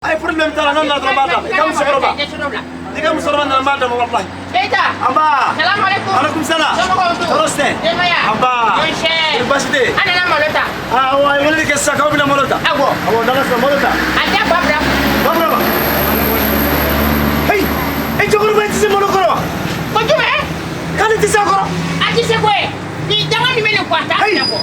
Ay problem tara non na trabada. Kam soroba. Digam soroba na mada mo wallahi. Keita. Amba. Salam alaikum. Alaikum salam. Toroste. Demaya. Amba. Yeshe. Ibasite. Ana na molota. Ah wa wali ke saka bila molota. Ago. Awo dala sa molota. Ada babra. Babra ba. Hey. Hey jogoro ba tisi molokoro. Ko jume? Kali tisi akoro. Ati se ko e. Ni dama ni mele kwata Hey. ko.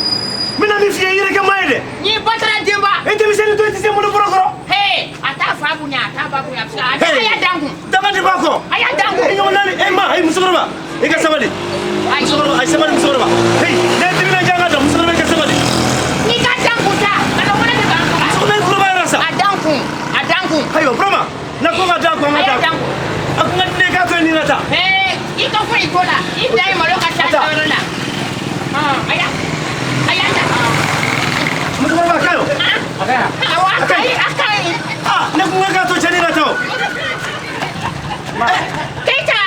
Mina mi fiye yire ke mayde. Ni batra demba. Ente mi seni to tisi molokoro. Hey, ata fa bunya, ata babu ya. Ata Hey. aya dangu. Dama di bako. Aya dangu. Yo nani ma ay musoroba. Ega sabali. Ay. Musoroba ay sabali musoroba. Hey, ne timina janga da musoroba ke sabali. Ni ka dangu ta. Kana wala de dangu. Musoroba ko ba rasa. Adangu. Adangu. Hayo broma. Na ko ga dangu ma Aya dangu. dangu. Aku ngade ka to ni nata. Hey, ito ko itola. Ita ay malo ka sa itola. Aya. Aya ta. Musoroba kayo. Aga. Awa kai akai. Ah, na ko ga to chani nata. Keita.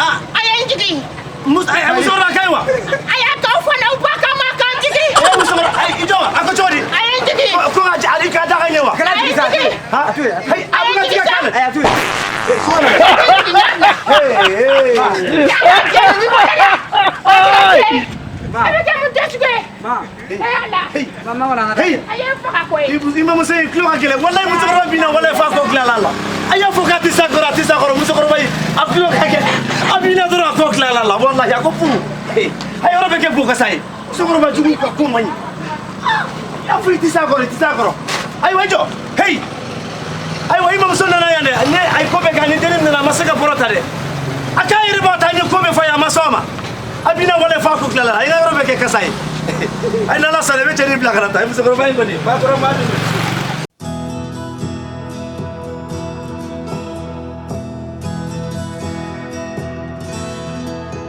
Ah, Aya injigi. musoroba kayo wa. Aya ka fa na ubaka ma kan jigi. Musoroba ay ijawa ako chodi. Aya injigi. Ko ga ali ka da kanyewa. Aya injigi. Ha? Hey, abu ga tika kan. Ay, atu. Mama wala ngata. Hey, ima musay klo hakile. Wallahi musoroba bina wallahi fa ko kla la. Aya fo ka tisa koro musoroba bay. Abdul hakile. Abina dora ko kla la wallahi ako fu. Hey, ayo robe ke buka sai. Musoroba jugu ka ko mani. Ya fu tisa koro. Ay wajo. Hey. Ay wa ima musonna na yande. Ne ay ko be kan ni na masaka porota de. Akai riba ta ni ko be fa ya masoma. Abina wallahi fa ko kla la. Ay robe ke kasai. Ay nala sale be cheni bla karata. Musoroba bay ngoni. Ba koro ma.